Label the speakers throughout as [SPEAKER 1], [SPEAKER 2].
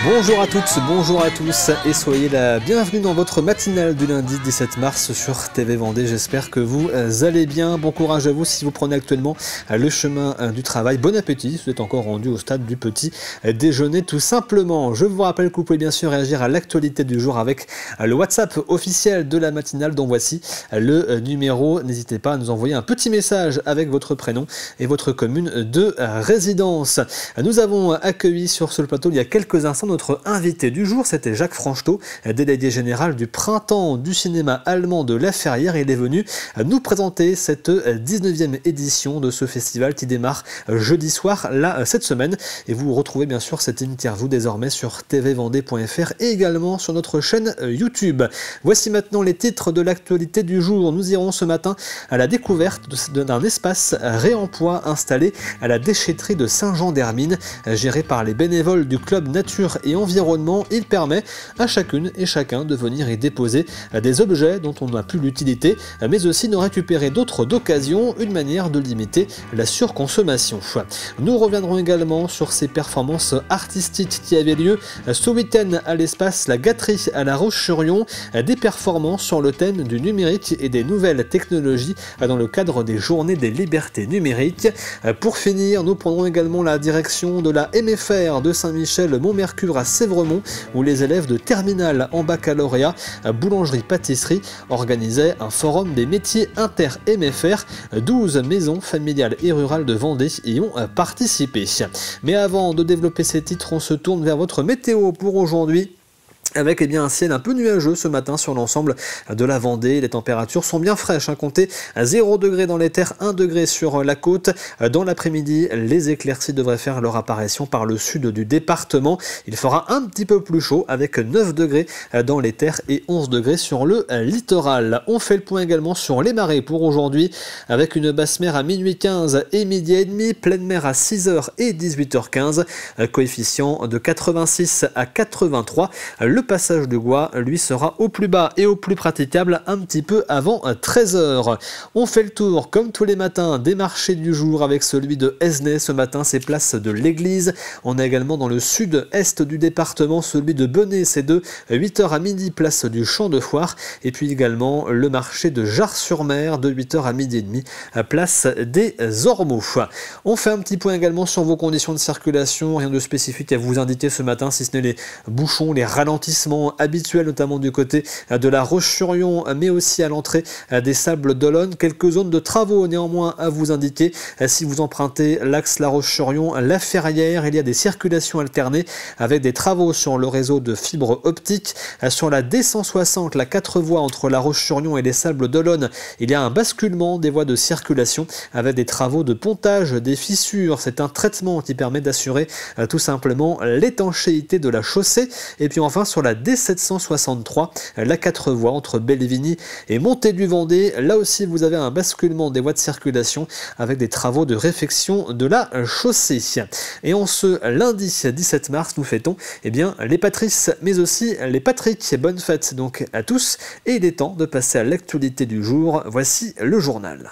[SPEAKER 1] Bonjour à toutes, bonjour à tous et soyez la bienvenue dans votre matinale du lundi 17 mars sur TV Vendée. J'espère que vous allez bien. Bon courage à vous si vous prenez actuellement le chemin du travail. Bon appétit si vous êtes encore rendu au stade du petit déjeuner tout simplement. Je vous rappelle que vous pouvez bien sûr réagir à l'actualité du jour avec le WhatsApp officiel de la matinale dont voici le numéro. N'hésitez pas à nous envoyer un petit message avec votre prénom et votre commune de résidence. Nous avons accueilli sur ce plateau il y a quelques instants notre invité du jour, c'était Jacques Franchetot, délégué général du printemps du cinéma allemand de La Ferrière. Il est venu nous présenter cette 19e édition de ce festival qui démarre jeudi soir, là, cette semaine. Et vous retrouvez bien sûr cette interview désormais sur tvvendée.fr et également sur notre chaîne YouTube. Voici maintenant les titres de l'actualité du jour. Nous irons ce matin à la découverte d'un espace réemploi installé à la déchetterie de Saint-Jean-d'Hermine, géré par les bénévoles du club Nature et Environnement. Il permet à chacune et chacun de venir y déposer des objets dont on n'a plus l'utilité, mais aussi de récupérer d'autres d'occasion, une manière de limiter la surconsommation. Nous reviendrons également sur ces performances artistiques qui avaient lieu ce week-end à l'espace La Gâterie à La Roche-sur-Yon, des performances sur le thème du numérique et des nouvelles technologies dans le cadre des Journées des libertés numériques. Pour finir, nous prendrons également la direction de la MFR de Saint-Michel-Montmercure à Sévremont, où les élèves de terminale en baccalauréat boulangerie-pâtisserie organisaient un forum des métiers inter-MFR. 12 maisons familiales et rurales de Vendée y ont participé. Mais avant de développer ces titres, on se tourne vers votre météo pour aujourd'hui. Avec un ciel un peu nuageux ce matin sur l'ensemble de la Vendée. Les températures sont bien fraîches, comptez à 0 degré dans les terres, 1 degré sur la côte. Dans l'après-midi, les éclaircies devraient faire leur apparition par le sud du département. Il fera un petit peu plus chaud avec 9 degrés dans les terres et 11 degrés sur le littoral. On fait le point également sur les marées pour aujourd'hui, avec une basse mer à minuit 15 et midi et demi, pleine mer à 6h et 18h15, coefficient de 86 à 83. Le passage de Goix, lui, sera au plus bas et au plus praticable un petit peu avant 13h. On fait le tour, comme tous les matins, des marchés du jour avec celui de Esnay. Ce matin, c'est place de l'Église. On a également dans le sud-est du département celui de Benay, c'est de 8h à midi, place du Champ de Foire. Et puis également le marché de Jars-sur-Mer de 8h à midi et demi, place des Ormeaux. On fait un petit point également sur vos conditions de circulation. Rien de spécifique à vous indiquer ce matin, si ce n'est les bouchons, les ralentissements habituels, notamment du côté de La Roche-sur-Yon, mais aussi à l'entrée des Sables d'Olonne. Quelques zones de travaux néanmoins à vous indiquer. Si vous empruntez l'axe La Roche-sur-Yon, La Ferrière, il y a des circulations alternées avec des travaux sur le réseau de fibre optique. Sur la D160, la 4 voies entre La Roche-sur-Yon et les Sables d'Olonne, il y a un basculement des voies de circulation avec des travaux de pontage des fissures. C'est un traitement qui permet d'assurer tout simplement l'étanchéité de la chaussée. Et puis enfin, sur la D763, la 4 voies entre Bellevigny et Montée-du-Vendée. Là aussi, vous avez un basculement des voies de circulation avec des travaux de réfection de la chaussée. Et en ce lundi 17 mars, nous fêtons les Patrices, mais aussi les Patrick. Bonne fête donc à tous. Et il est temps de passer à l'actualité du jour. Voici le journal.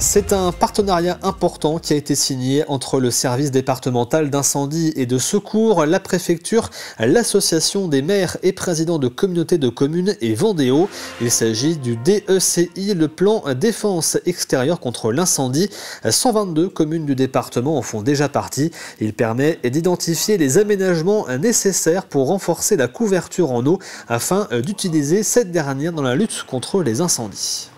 [SPEAKER 1] C'est un partenariat important qui a été signé entre le service départemental d'incendie et de secours, la préfecture, l'association des maires et présidents de communautés de communes et Vendéo. Il s'agit du DECI, le plan défense extérieure contre l'incendie. 122 communes du département en font déjà partie. Il permet d'identifier les aménagements nécessaires pour renforcer la couverture en eau afin d'utiliser cette dernière dans la lutte contre les incendies.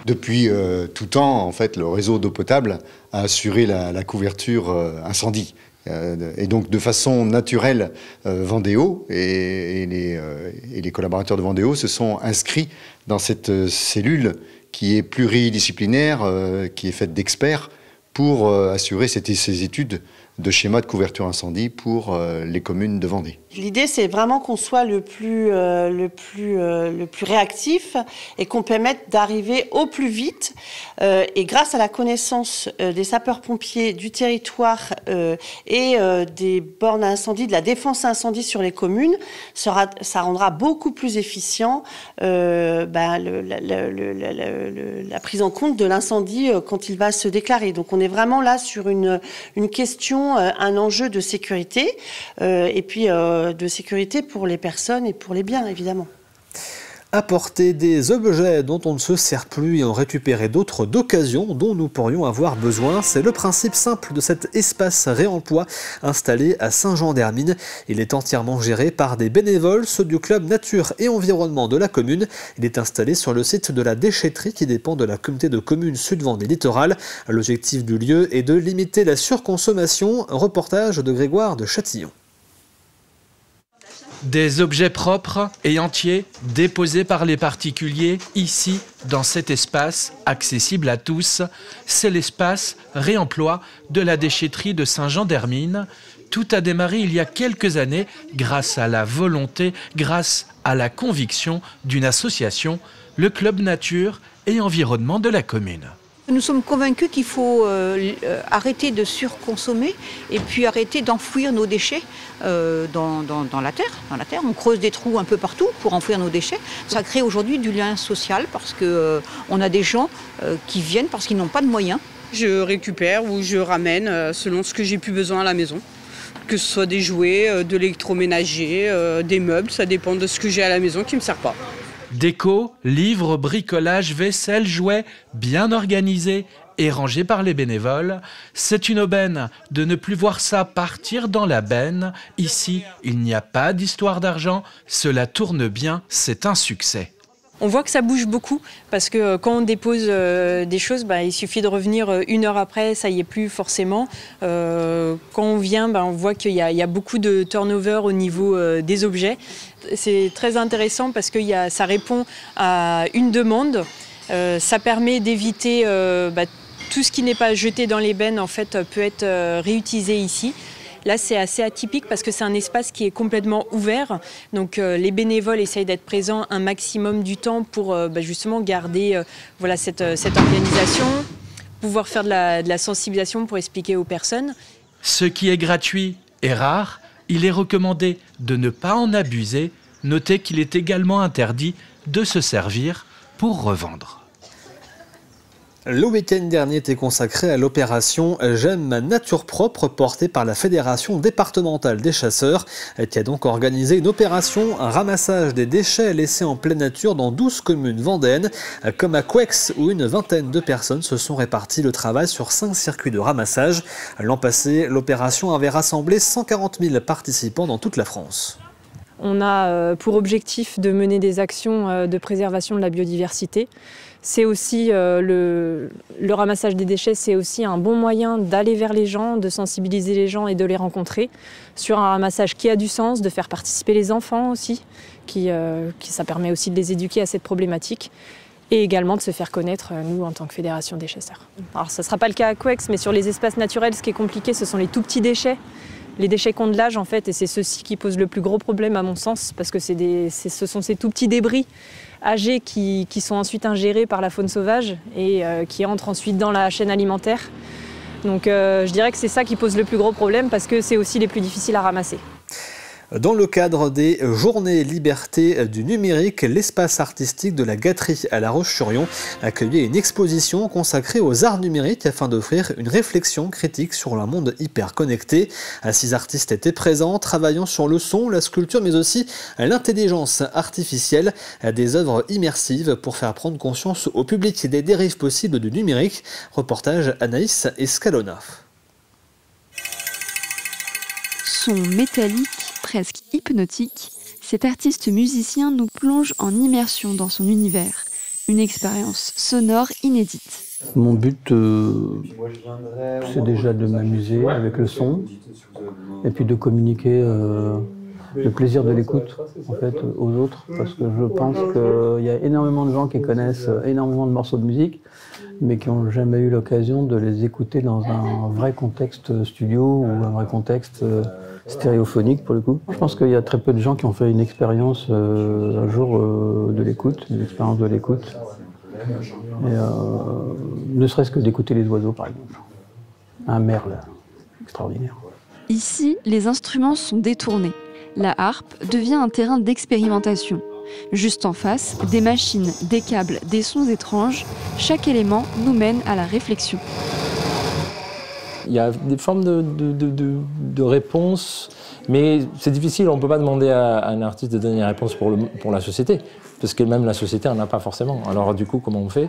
[SPEAKER 2] Depuis tout temps, en fait, le réseau d'eau potable a assuré la couverture incendie. Et donc, de façon naturelle, Vendéo et les collaborateurs de Vendéo se sont inscrits dans cette cellule qui est pluridisciplinaire, qui est faite d'experts pour assurer ces études de schéma de couverture incendie pour les communes de Vendée.
[SPEAKER 3] L'idée, c'est vraiment qu'on soit le plus réactif et qu'on permette d'arriver au plus vite. Et grâce à la connaissance des sapeurs-pompiers, du territoire et des bornes à incendie, de la défense à incendie sur les communes, ça rendra beaucoup plus efficient la prise en compte de l'incendie quand il va se déclarer. Donc on est vraiment là sur une question, un enjeu de sécurité et puis de sécurité pour les personnes et pour les biens, évidemment.
[SPEAKER 1] Apporter des objets dont on ne se sert plus et en récupérer d'autres d'occasion dont nous pourrions avoir besoin, c'est le principe simple de cet espace réemploi installé à Saint-Jean-d'Hermine. Il est entièrement géré par des bénévoles, ceux du club nature et environnement de la commune. Il est installé sur le site de la déchetterie qui dépend de la communauté de communes Sud-Vendée Littoral. L'objectif du lieu est de limiter la surconsommation. Reportage de Grégoire de Châtillon.
[SPEAKER 4] Des objets propres et entiers déposés par les particuliers ici, dans cet espace accessible à tous. C'est l'espace réemploi de la déchetterie de Saint-Jean-d'Hermine. Tout a démarré il y a quelques années grâce à la volonté, grâce à la conviction d'une association, le Club Nature et Environnement de la commune.
[SPEAKER 5] Nous sommes convaincus qu'il faut arrêter de surconsommer et puis arrêter d'enfouir nos déchets dans la terre. On creuse des trous un peu partout pour enfouir nos déchets. Ça crée aujourd'hui du lien social parce qu'on a des gens qui viennent parce qu'ils n'ont pas de moyens.
[SPEAKER 6] Je récupère ou je ramène selon ce que j'ai plus besoin à la maison. Que ce soit des jouets, de l'électroménager, des meubles, ça dépend de ce que j'ai à la maison qui ne me sert pas.
[SPEAKER 4] Déco, livres, bricolage, vaisselle, jouets, bien organisés et rangés par les bénévoles. C'est une aubaine de ne plus voir ça partir dans la benne. Ici, il n'y a pas d'histoire d'argent. Cela tourne bien, c'est un succès.
[SPEAKER 7] On voit que ça bouge beaucoup parce que quand on dépose des choses, il suffit de revenir 1 heure après, ça y est plus forcément. Quand on vient, on voit qu'il y a beaucoup de turnover au niveau des objets. C'est très intéressant parce que ça répond à une demande. Ça permet d'éviter tout ce qui n'est pas jeté dans les bennes en fait peut être réutilisé ici. Là, c'est assez atypique parce que c'est un espace qui est complètement ouvert. Donc, les bénévoles essayent d'être présents un maximum du temps pour justement garder cette organisation, pouvoir faire de la sensibilisation pour expliquer aux personnes.
[SPEAKER 4] Ce qui est gratuit et rare, il est recommandé de ne pas en abuser. Notez qu'il est également interdit de se servir pour revendre.
[SPEAKER 1] Le week-end dernier était consacré à l'opération J'aime ma nature propre portée par la Fédération départementale des chasseurs qui a donc organisé une opération, un ramassage des déchets laissés en pleine nature dans 12 communes vendéennes comme à Couex où une vingtaine de personnes se sont réparties le travail sur 5 circuits de ramassage. L'an passé, l'opération avait rassemblé 140 000 participants dans toute la France.
[SPEAKER 7] On a pour objectif de mener des actions de préservation de la biodiversité. C'est aussi le ramassage des déchets, c'est aussi un bon moyen d'aller vers les gens, de sensibiliser les gens et de les rencontrer sur un ramassage qui a du sens, de faire participer les enfants aussi, ça permet aussi de les éduquer à cette problématique et également de se faire connaître, nous, en tant que fédération des chasseurs. Alors, ça ne sera pas le cas à Couex, mais sur les espaces naturels, ce qui est compliqué, ce sont les tout petits déchets. Les déchets qui ont de l'âge, en fait, et c'est ceux-ci qui posent le plus gros problème, à mon sens, parce que ce sont ces tout petits débris âgés qui sont ensuite ingérés par la faune sauvage et qui entrent ensuite dans la chaîne alimentaire. Donc je dirais que c'est ça qui pose le plus gros problème parce que c'est aussi les plus difficiles à ramasser.
[SPEAKER 1] Dans le cadre des Journées Liberté du numérique, l'espace artistique de la Gâterie à La Roche-sur-Yon accueillait une exposition consacrée aux arts numériques afin d'offrir une réflexion critique sur un monde hyper connecté. 6 artistes étaient présents, travaillant sur le son, la sculpture, mais aussi l'intelligence artificielle, des œuvres immersives pour faire prendre conscience au public des dérives possibles du numérique. Reportage Anaïs Escalona.
[SPEAKER 8] Son métallique, presque hypnotique, cet artiste musicien nous plonge en immersion dans son univers. Une expérience sonore inédite.
[SPEAKER 9] Mon but, c'est déjà de m'amuser avec le son et puis de communiquer le plaisir de l'écoute en fait, aux autres. Parce que je pense qu'il y a énormément de gens qui connaissent énormément de morceaux de musique, mais qui n'ont jamais eu l'occasion de les écouter dans un vrai contexte studio ou un vrai contexte stéréophonique pour le coup. Je pense qu'il y a très peu de gens qui ont fait une expérience un jour de l'écoute, une expérience de l'écoute. Et, ne serait-ce que d'écouter les oiseaux par exemple. Un merle, extraordinaire.
[SPEAKER 8] Ici, les instruments sont détournés. La harpe devient un terrain d'expérimentation. Juste en face, des machines, des câbles, des sons étranges. Chaque élément nous mène à la réflexion.
[SPEAKER 10] Il y a des formes de réponses, mais c'est difficile. On ne peut pas demander à un artiste de donner une réponse pour la société, parce que même la société n'en a pas forcément. Alors du coup, comment on fait?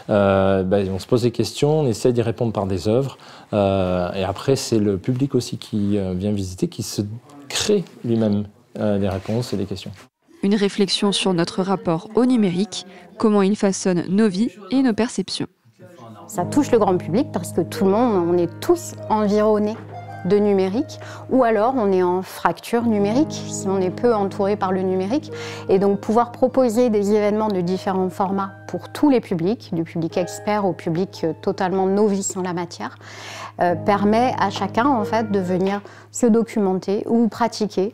[SPEAKER 10] On se pose des questions, on essaie d'y répondre par des œuvres, et après c'est le public aussi qui vient visiter, qui se crée lui-même des réponses et des questions.
[SPEAKER 8] Une réflexion sur notre rapport au numérique, comment il façonne nos vies et nos perceptions.
[SPEAKER 11] Ça touche le grand public parce que tout le monde, on est tous environnés de numérique, ou alors on est en fracture numérique, si on est peu entouré par le numérique. Et donc pouvoir proposer des événements de différents formats pour tous les publics, du public expert au public totalement novice en la matière, permet à chacun en fait de venir se documenter ou pratiquer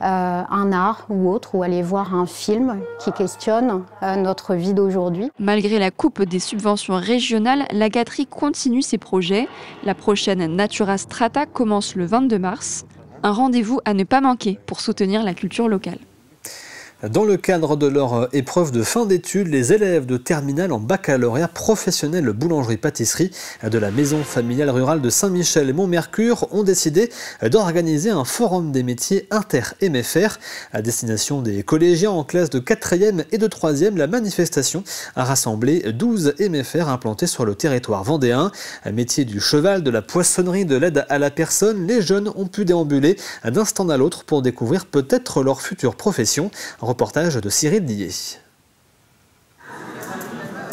[SPEAKER 11] un art ou autre, ou aller voir un film qui questionne notre vie d'aujourd'hui.
[SPEAKER 8] Malgré la coupe des subventions régionales, la gâterie continue ses projets. La prochaine Natura Strata commence le 22 mars. Un rendez-vous à ne pas manquer pour soutenir la culture locale.
[SPEAKER 1] Dans le cadre de leur épreuve de fin d'études, les élèves de terminale en baccalauréat professionnel boulangerie-pâtisserie de la maison familiale rurale de Saint-Michel et Montmercure ont décidé d'organiser un forum des métiers inter-MFR à destination des collégiens en classe de 4e et de 3e. La manifestation a rassemblé 12 MFR implantés sur le territoire vendéen. Métier du cheval, de la poissonnerie, de l'aide à la personne, les jeunes ont pu déambuler d'un stand à l'autre pour découvrir peut-être leur future profession. Reportage de Cyril Dillet.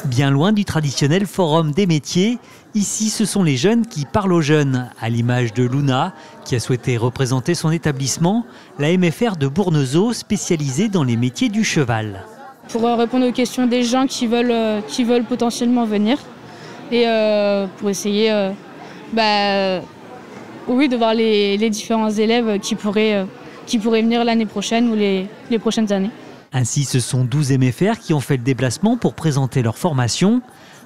[SPEAKER 12] Bien loin du traditionnel forum des métiers, ici ce sont les jeunes qui parlent aux jeunes, à l'image de Luna, qui a souhaité représenter son établissement, la MFR de Bournezeau, spécialisée dans les métiers du cheval.
[SPEAKER 13] Pour répondre aux questions des gens qui veulent potentiellement venir, et pour essayer de voir les différents élèves qui pourraient venir l'année prochaine ou les prochaines années.
[SPEAKER 12] Ainsi, ce sont 12 MFR qui ont fait le déplacement pour présenter leur formation.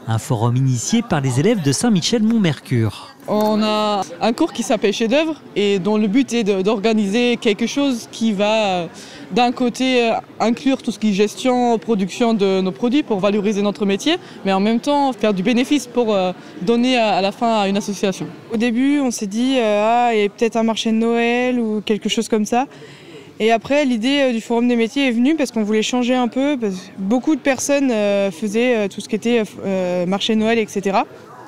[SPEAKER 12] Un forum initié par les élèves de Saint-Michel-Montmercure.
[SPEAKER 14] On a un cours qui s'appelle Chef-d'œuvre et dont le but est d'organiser quelque chose qui va d'un côté inclure tout ce qui est gestion, production de nos produits pour valoriser notre métier, mais en même temps faire du bénéfice pour donner à la fin à une association.
[SPEAKER 15] Au début, on s'est dit il y a peut-être un marché de Noël ou quelque chose comme ça. Et après, l'idée du Forum des métiers est venue parce qu'on voulait changer un peu. Parce que beaucoup de personnes faisaient tout ce qui était marché de Noël, etc.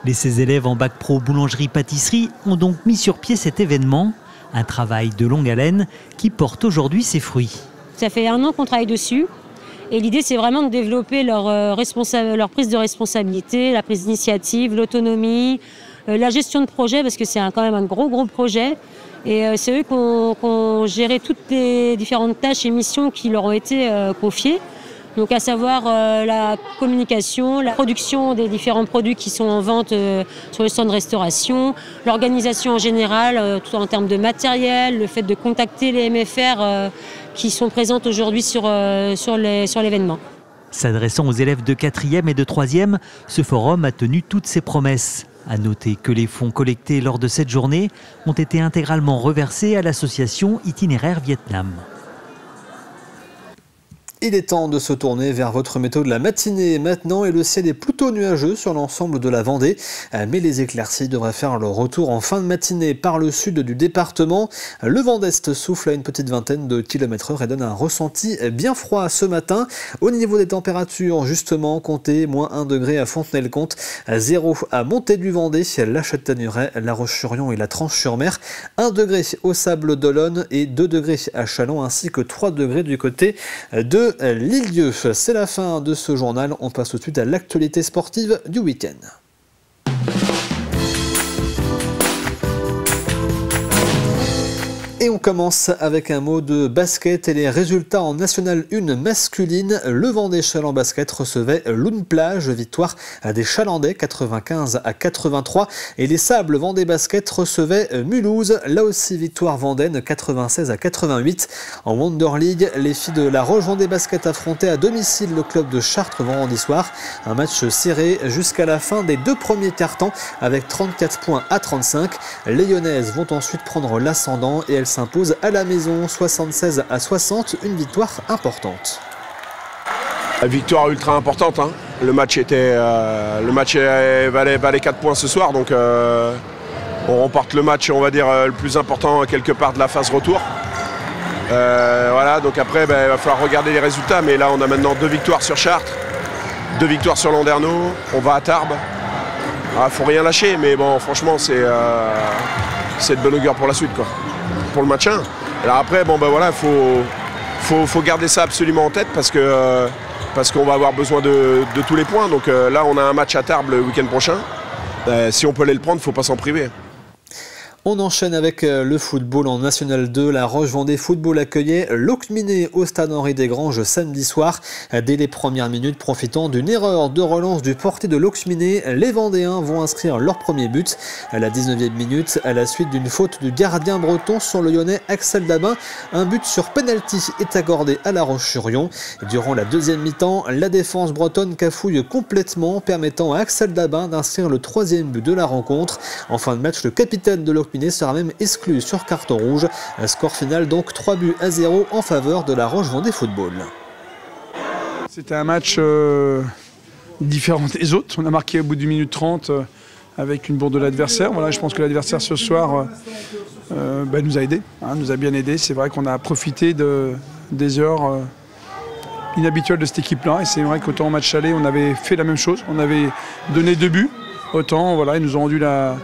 [SPEAKER 12] Les 16 élèves en bac pro boulangerie-pâtisserie ont donc mis sur pied cet événement. Un travail de longue haleine qui porte aujourd'hui ses fruits.
[SPEAKER 16] Ça fait 1 an qu'on travaille dessus. Et l'idée, c'est vraiment de développer leur prise de responsabilité, la prise d'initiative, l'autonomie, la gestion de projet, parce que c'est quand même un gros projet. Et c'est eux qui ont géré toutes les différentes tâches et missions qui leur ont été confiées. Donc à savoir la communication, la production des différents produits qui sont en vente sur le stand de restauration, l'organisation en général, tout en termes de matériel, le fait de contacter les MFR qui sont présentes aujourd'hui sur l'événement.
[SPEAKER 12] S'adressant aux élèves de 4e et de 3e, ce forum a tenu toutes ses promesses. À noter que les fonds collectés lors de cette journée ont été intégralement reversés à l'association Itinéraire Vietnam.
[SPEAKER 1] Il est temps de se tourner vers votre météo de la matinée maintenant et le ciel est plutôt nuageux sur l'ensemble de la Vendée. Mais les éclaircies devraient faire leur retour en fin de matinée par le sud du département. Le vent d'est souffle à une petite vingtaine de km/h et donne un ressenti bien froid ce matin. Au niveau des températures, justement, comptez -1 degré à Fontenay-le-Comte, 0 à Montée-du-Vendée, la Châtaigneraie, La Roche-sur-Yon et la Tranche-sur-Mer, 1 degré au Sable d'Olonne et 2 degrés à Châlons ainsi que 3 degrés du côté de L'Île-Dieu. C'est la fin de ce journal. On passe tout de suite à l'actualité sportive du week-end. Et on commence avec un mot de basket et les résultats en National 1 masculine. Le Vendée Chaland Basket recevait Loun-Plage, victoire des Chalandais 95-83. Et les Sables Vendée Basket recevaient Mulhouse, là aussi victoire vendaine 96-88. En Wonder League, les filles de la Roche Vendée Basket affrontaient à domicile le club de Chartres vendredi soir. Un match serré jusqu'à la fin des 2 premiers quart-temps avec 34 points à 35. Les Lyonnaises vont ensuite prendre l'ascendant et elles s'imposent à la maison 76-60, une victoire importante.
[SPEAKER 17] La victoire ultra importante, hein. Le match valait 4 points ce soir, donc on remporte le match, on va dire, le plus important quelque part de la phase retour. Voilà, donc après il va falloir regarder les résultats, mais là on a maintenant 2 victoires sur Chartres, 2 victoires sur Landerneau, on va à Tarbes. Faut rien lâcher, mais bon, franchement c'est de bonne augure pour la suite, quoi. Pour le maintien. Alors après, voilà, faut garder ça absolument en tête parce qu'on va avoir besoin de tous les points. Donc là, on a un match à Tarbes le week-end prochain. Si on peut aller le prendre, il ne faut pas s'en priver.
[SPEAKER 1] On enchaîne avec le football en National 2. La Roche-Vendée Football accueillait Locminé au stade Henri-Desgranges samedi soir. Dès les premières minutes, profitant d'une erreur de relance du portier de Locminé, les Vendéens vont inscrire leur premier but. À la 19e minute, à la suite d'une faute du gardien breton sur le Lyonnais Axel Dabin, un but sur penalty est accordé à La Roche-sur-Yon. Durant la deuxième mi-temps, la défense bretonne cafouille complètement, permettant à Axel Dabin d'inscrire le 3e but de la rencontre. En fin de match, le capitaine de Locminé sera même exclu sur carton rouge. Un score final donc 3-0 en faveur de la Roche-Vendée Football.
[SPEAKER 18] C'était un match différent des autres. On a marqué au bout d'une minute 30 avec une bourde de l'adversaire. Voilà, je pense que l'adversaire ce soir nous a aidés, nous a bien aidés. C'est vrai qu'on a profité des heures inhabituelles de cette équipe-là. Et c'est vrai qu'autant en match aller, on avait fait la même chose. On avait donné 2 buts. Autant, voilà, ils nous ont rendu la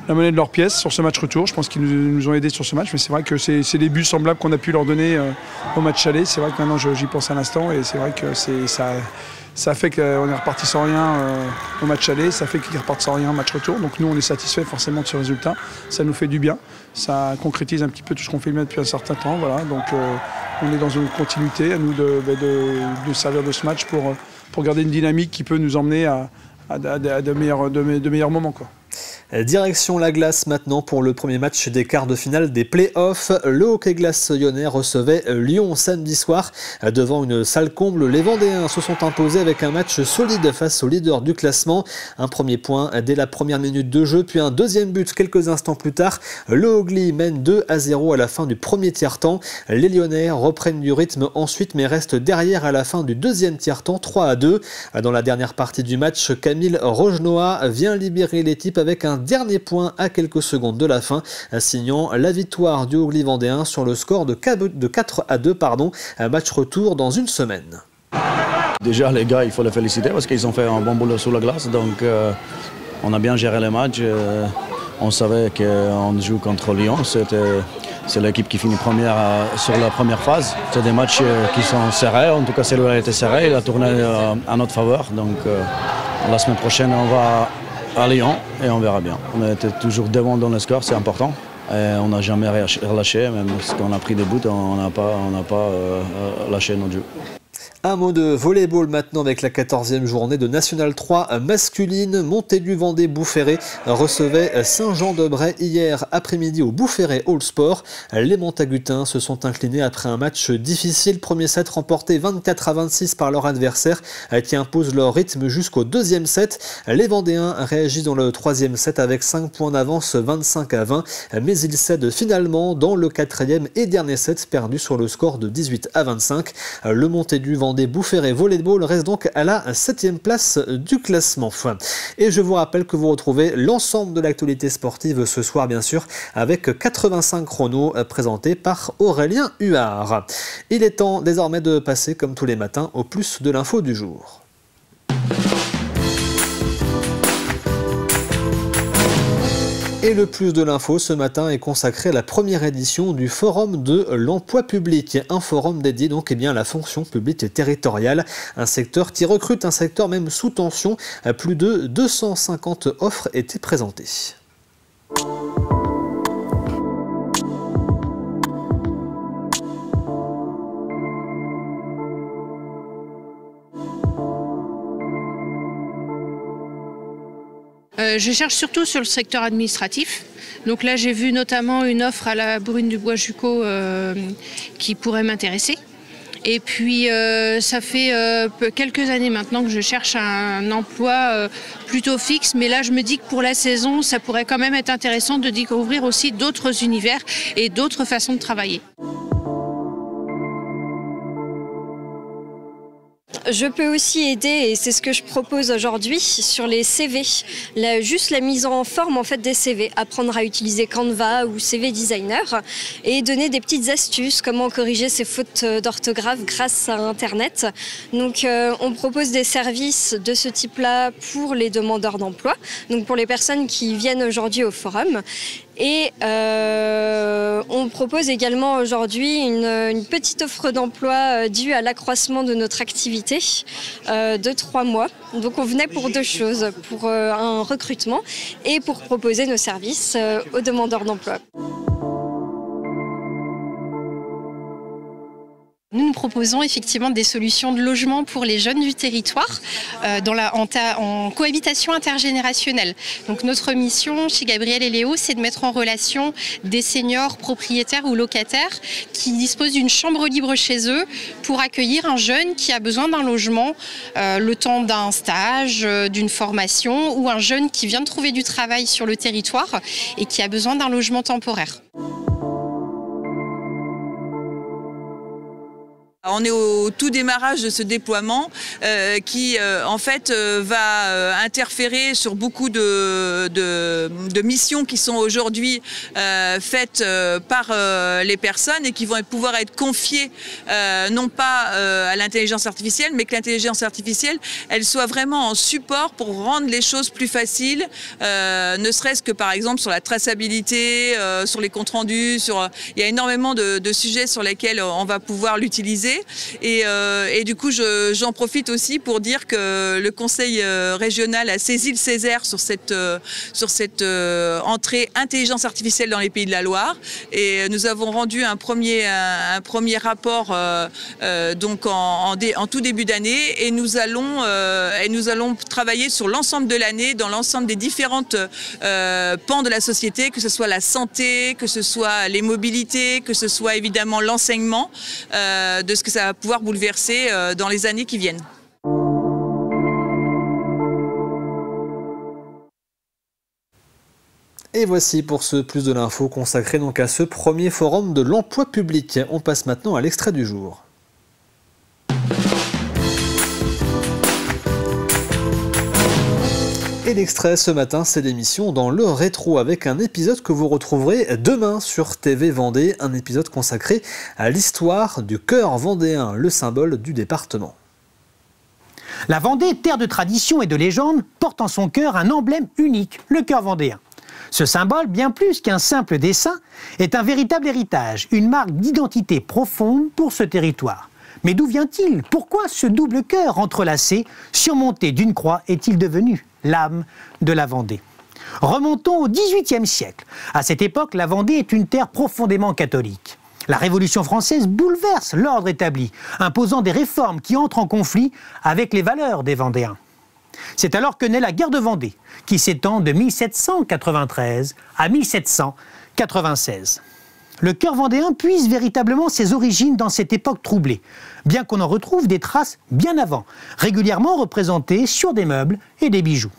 [SPEAKER 18] monnaie de leur pièce sur ce match retour. Je pense qu'ils nous ont aidés sur ce match, mais c'est vrai que c'est des buts semblables qu'on a pu leur donner au match aller. C'est vrai que maintenant j'y pense à l'instant et c'est vrai que ça fait qu'on est reparti sans rien au match aller, ça fait qu'ils repartent sans rien au match retour. Donc nous on est satisfait forcément de ce résultat, ça nous fait du bien, ça concrétise un petit peu tout ce qu'on fait depuis un certain temps. Voilà. Donc on est dans une continuité, à nous de servir de ce match pour garder une dynamique qui peut nous emmener à de meilleurs moments, quoi.
[SPEAKER 1] Direction la glace maintenant pour le premier match des quarts de finale des play-offs. Le hockey-glace lyonnais recevait Lyon samedi soir. Devant une salle comble, les Vendéens se sont imposés avec un match solide face au leader du classement. Un premier point dès la première minute de jeu, puis un deuxième but quelques instants plus tard. Le Hogli mène 2-0 à la fin du premier tiers-temps. Les Lyonnais reprennent du rythme ensuite, mais restent derrière à la fin du deuxième tiers-temps, 3-2. Dans la dernière partie du match, Camille Rojnoa vient libérer l'équipe avec un dernier point à quelques secondes de la fin, signant la victoire du Hogli vendéen sur le score de 4-2, un match retour dans une semaine.
[SPEAKER 19] Déjà les gars, il faut les féliciter parce qu'ils ont fait un bon boulot sur la glace, donc on a bien géré le match. On savait qu'on joue contre Lyon, c'est l'équipe qui finit première sur la première phase. C'est des matchs qui sont serrés, en tout cas celui-là a été serré, il a tourné à notre faveur, donc la semaine prochaine on va à Lyon et on verra bien. On était toujours devant dans le score, c'est important. Et on n'a jamais relâché, même si on a pris des buts, on n'a pas lâché notre jeu.
[SPEAKER 1] Un mot de volleyball maintenant avec la 14e journée de National 3 masculine. Montaigu-Vendée Boufféré recevait Saint-Jean-de-Bray hier après-midi au Boufféré All Sport. Les Montagutins se sont inclinés après un match difficile. Premier set remporté 24-26 par leur adversaire qui impose leur rythme jusqu'au deuxième set. Les Vendéens réagissent dans le troisième set avec 5 points d'avance 25-20. Mais ils cèdent finalement dans le quatrième et dernier set perdu sur le score de 18-25. Le Montaigu-Vendée Boufféré Volleyball reste donc à la 7e place du classement. Et je vous rappelle que vous retrouvez l'ensemble de l'actualité sportive ce soir, bien sûr, avec 85 chronos présentés par Aurélien Huard. Il est temps désormais de passer, comme tous les matins, au plus de l'info du jour. Et le plus de l'info ce matin est consacré à la première édition du Forum de l'emploi public. Un forum dédié donc à la fonction publique territoriale. Un secteur qui recrute, un secteur même sous tension. Plus de 250 offres étaient présentées.
[SPEAKER 20] Je cherche surtout sur le secteur administratif. Donc là, j'ai vu notamment une offre à la Brune du Bois-Jucot qui pourrait m'intéresser. Et puis, ça fait quelques années maintenant que je cherche un emploi plutôt fixe. Mais là, je me dis que pour la saison, ça pourrait quand même être intéressant de découvrir aussi d'autres univers et d'autres façons de travailler.
[SPEAKER 21] Je peux aussi aider, et c'est ce que je propose aujourd'hui, sur les CV. Juste la mise en forme en fait, des CV. Apprendre à utiliser Canva ou CV Designer et donner des petites astuces, comment corriger ses fautes d'orthographe grâce à Internet. Donc on propose des services de ce type-là pour les demandeurs d'emploi, donc pour les personnes qui viennent aujourd'hui au forum. Et on propose également aujourd'hui une petite offre d'emploi due à l'accroissement de notre activité de 3 mois. Donc on venait pour 2 choses, pour un recrutement et pour proposer nos services aux demandeurs d'emploi.
[SPEAKER 22] Nous proposons effectivement des solutions de logement pour les jeunes du territoire en cohabitation intergénérationnelle. Donc notre mission chez Gabriel et Léo, c'est de mettre en relation des seniors propriétaires ou locataires qui disposent d'une chambre libre chez eux pour accueillir un jeune qui a besoin d'un logement le temps d'un stage, d'une formation, ou un jeune qui vient de trouver du travail sur le territoire et qui a besoin d'un logement temporaire.
[SPEAKER 23] On est au tout démarrage de ce déploiement qui en fait va interférer sur beaucoup de missions qui sont aujourd'hui faites par les personnes et qui vont pouvoir être confiées non pas à l'intelligence artificielle, mais que l'intelligence artificielle elle soit vraiment en support pour rendre les choses plus faciles, ne serait-ce que par exemple sur la traçabilité, sur les comptes rendus, il y a énormément de sujets sur lesquels on va pouvoir l'utiliser. Et du coup, j'en profite aussi pour dire que le Conseil régional a saisi le Césaire sur cette entrée intelligence artificielle dans les Pays de la Loire. Et nous avons rendu un premier rapport donc en tout début d'année. Et nous allons travailler sur l'ensemble de l'année, dans l'ensemble des différentes pans de la société, que ce soit la santé, que ce soit les mobilités, que ce soit évidemment l'enseignement, de ce que ça va pouvoir bouleverser dans les années qui viennent.
[SPEAKER 1] Et voici pour ce plus de l'info consacré donc à ce premier forum de l'emploi public. On passe maintenant à l'extrait du jour. Et l'extrait ce matin, c'est l'émission Dans le rétro avec un épisode que vous retrouverez demain sur TV Vendée, un épisode consacré à l'histoire du cœur vendéen, le symbole du département.
[SPEAKER 24] La Vendée, terre de tradition et de légende, porte en son cœur un emblème unique, le cœur vendéen. Ce symbole, bien plus qu'un simple dessin, est un véritable héritage, une marque d'identité profonde pour ce territoire. Mais d'où vient-il? Pourquoi ce double cœur entrelacé, surmonté d'une croix, est-il devenu l'âme de la Vendée? Remontons au XVIIIe siècle. À cette époque, la Vendée est une terre profondément catholique. La Révolution française bouleverse l'ordre établi, imposant des réformes qui entrent en conflit avec les valeurs des Vendéens. C'est alors que naît la guerre de Vendée, qui s'étend de 1793 à 1796. Le cœur vendéen puise véritablement ses origines dans cette époque troublée, bien qu'on en retrouve des traces bien avant, régulièrement représentées sur des meubles et des bijoux.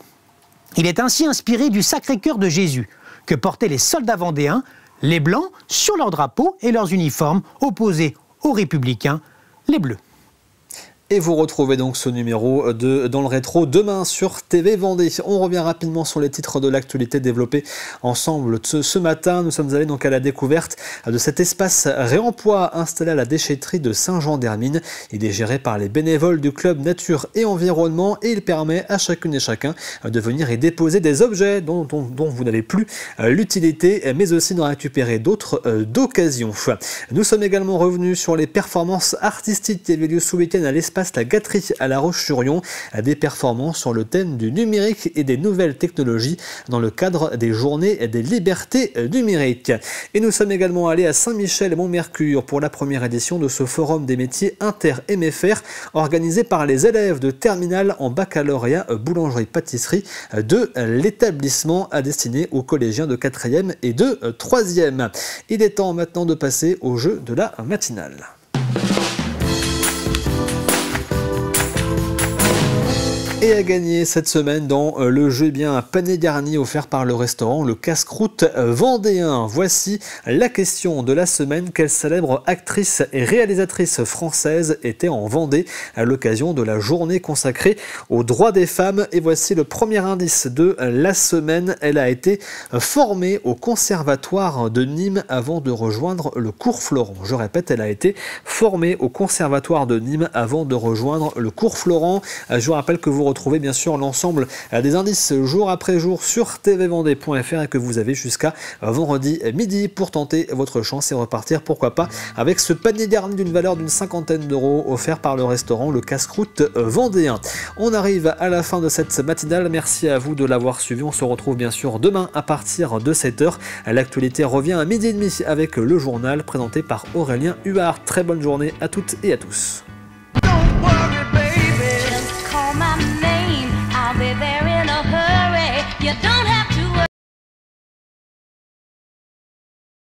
[SPEAKER 24] Il est ainsi inspiré du Sacré-Cœur de Jésus, que portaient les soldats vendéens, les blancs sur leurs drapeaux et leurs uniformes, opposés aux républicains, les bleus.
[SPEAKER 1] Et vous retrouvez donc ce numéro Dans le rétro demain sur TV Vendée. On revient rapidement sur les titres de l'actualité développés ensemble ce matin. Nous sommes allés donc à la découverte de cet espace réemploi installé à la déchetterie de Saint-Jean-d'Hermine. Il est géré par les bénévoles du club Nature et Environnement et il permet à chacune et chacun de venir y déposer des objets dont vous n'avez plus l'utilité, mais aussi d'en récupérer d'autres d'occasion. Nous sommes également revenus sur les performances artistiques qui avaient lieu ce week-end à l'espace l'espace La Gâterie à La Roche-sur-Yon, des performances sur le thème du numérique et des nouvelles technologies dans le cadre des journées des libertés numériques. Et nous sommes également allés à Saint-Michel-Mont-Mercure pour la première édition de ce forum des métiers inter-MFR organisé par les élèves de terminale en baccalauréat boulangerie-pâtisserie de l'établissement destiné aux collégiens de 4e et de 3e. Il est temps maintenant de passer au jeu de la matinale. Et à gagner cette semaine dans le jeu, un panier garni offert par le restaurant Le Casse-Croûte Vendéen. Voici la question de la semaine. Quelle célèbre actrice et réalisatrice française était en Vendée à l'occasion de la journée consacrée aux droits des femmes? Et voici le premier indice de la semaine. Elle a été formée au Conservatoire de Nîmes avant de rejoindre le Cours Florent. Je répète, elle a été formée au Conservatoire de Nîmes avant de rejoindre le Cours Florent. Je vous rappelle que vous retrouvez bien sûr l'ensemble des indices jour après jour sur tvvendée.fr et que vous avez jusqu'à vendredi midi pour tenter votre chance et repartir, pourquoi pas, avec ce panier garni d'une valeur d'une 50aine d'euros offert par le restaurant Le Casse-Croûte Vendéen. On arrive à la fin de cette matinale. Merci à vous de l'avoir suivi. On se retrouve bien sûr demain à partir de 7h. L'actualité revient à 12h30 avec le journal présenté par Aurélien Huard. Très bonne journée à toutes et à tous.